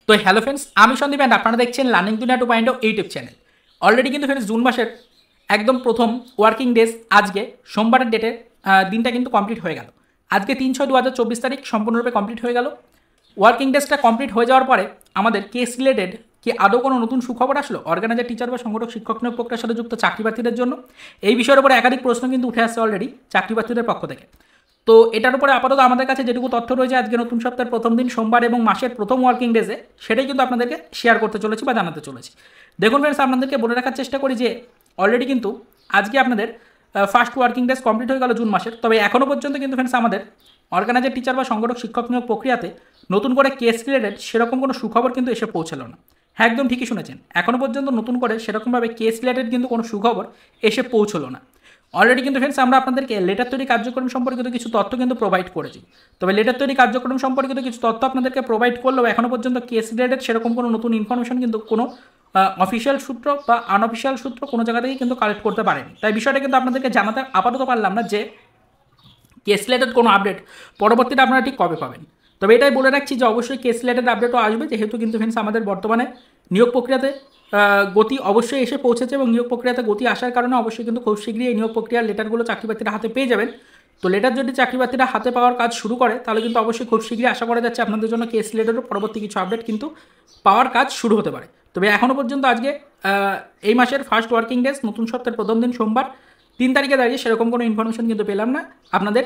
তো hello friends, আমি Sandeep and আপনারা দেখছেন লার্নিং দুনিয়া 2.0 ইউটিউব চ্যানেল। অলরেডি কিন্তু ফ্রেন্ডস জুন মাসের একদম প্রথম ওয়ার্কিং ডেজ আজকে সোমবারের ডেটের দিনটা কিন্তু কমপ্লিট হয়ে গেল। আজকে 3/6/2024 তারিখ সম্পূর্ণরূপে কমপ্লিট হয়ে গেল। ওয়ার্কিং ডেজটা কমপ্লিট হয়ে যাওয়ার পরে আমাদের কেস রিলেটেড কি আদৌ কোনো নতুন সুখবর আসলো অর্গানাইজার টিচার বা সংগঠক শিক্ষক নিয়োগ প্রক্রিয়ার সাথে যুক্ত চাকরি প্রার্থীদের জন্য? এই বিষয়ের উপরে একাধিক প্রশ্ন কিন্তু উঠে আসছে অলরেডি চাকরি প্রার্থীদের পক্ষ থেকে। তো এটার উপরে আপাতত আমাদের কাছে যেটুকু তথ্য রয়েছে আজকে নতুন সপ্তাহের প্রথম দিন সোমবার এবং মাসের প্রথম ওয়ার্কিং ডেজে, সেটাই কিন্তু আপনাদেরকে শেয়ার করতে চলেছি বা জানাতে চলেছি। দেখুন ফ্রেন্ডস, আপনাদেরকে বলে রাখার চেষ্টা করি যে অলরেডি কিন্তু আজকে আপনাদের ফার্স্ট ওয়ার্কিং ডেজ কমপ্লিট হয়ে গেল জুন মাসের। তবে এখনও পর্যন্ত কিন্তু ফ্রেন্ডস আমাদের অর্গানাইজার টিচার বা সংগঠক শিক্ষক নিয়োগ প্রক্রিয়াতে নতুন করে কেস রিলেটেড সেরকম কোনো সুখবর কিন্তু এসে পৌঁছালো না। হ্যাঁ, একদম ঠিকই শুনেছেন, এখনও পর্যন্ত নতুন করে সেরকমভাবে কেস রিলেটেড কিন্তু কোনো সুখবর এসে পৌঁছলো না। অলরেডি কিন্তু ফ্রেন্ডস আমরা আপনাদেরকে লেটার তৈরি কার্যক্রম সম্পর্কিত কিছু তথ্য কিন্তু প্রোভাইড করেছি। তবে লেটার তৈরি কার্যক্রম সম্পর্কিত কিছু তথ্য আপনাদেরকে প্রোভাইড করলেও এখনও পর্যন্ত কেস রিলেটেড সেরকম কোনো নতুন ইনফরমেশন কিন্তু কোনো অফিসিয়াল সূত্র বা আনঅফিসিয়াল সূত্র কোনো জায়গা থেকেই কিন্তু কালেক্ট করতে পারেনি। তাই বিষয়টা কিন্তু আপনাদেরকে জানাতে আপাতত পারলাম না যে কেস রিলেটেড কোনো আপডেট পরবর্তীতে আপনারা ঠিক কবে পাবেন। তবে এটাই বলে রাখছি যে অবশ্যই কেস রিলেটেড আপডেটও আসবে, যেহেতু কিন্তু ফ্রেন্ডস আমাদের বর্তমানে নিয়োগ প্রক্রিয়াতে গতি অবশ্যই এসে পৌঁছেছে এবং নিয়োগ প্রক্রিয়াতে গতি আসার কারণে অবশ্যই কিন্তু খুব শীঘ্রই এই নিয়োগ প্রক্রিয়ার লেটারগুলো চাকরি প্রার্থীরা হাতে পেয়ে যাবেন। তো লেটার যদি চাকরি প্রার্থীরা হাতে পাওয়ার কাজ শুরু করে তাহলে কিন্তু অবশ্যই খুব শীঘ্রই আশা করা যাচ্ছে আপনাদের জন্য কেস রিলেটেডও পরবর্তী কিছু আপডেট কিন্তু পাওয়ার কাজ শুরু হতে পারে। তবে এখনও পর্যন্ত আজকে এই মাসের ফার্স্ট ওয়ার্কিং ডেজ নতুন সপ্তাহের প্রথম দিন সোমবার 3 তারিখে দাঁড়িয়ে সেরকম কোনো ইনফরমেশন কিন্তু পেলাম না আপনাদের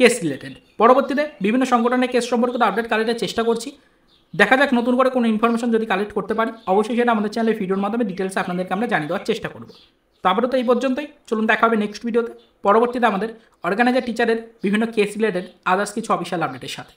কেস রিলেটেড। পরবর্তীতে বিভিন্ন সংগঠনের কেস সম্পর্কিত আপডেট কালেক্টের চেষ্টা করছি। দেখা যাক নতুন করে কোনো ইনফরমেশন যদি কালেক্ট করতে পারি অবশ্যই সেটা আমাদের চ্যানেলে ভিডিওর মাধ্যমে ডিটেলসে আপনাদেরকে আমরা জানিয়ে দেওয়ার চেষ্টা করব। তো আপাতত এই পর্যন্তই, চলুন দেখা হবে নেক্সট ভিডিওতে পরবর্তীতে আমাদের অর্গানাইজার টিচারের বিভিন্ন কেস রিলেটেড আদার্স কিছু অফিসিয়াল আপডেটের সাথে।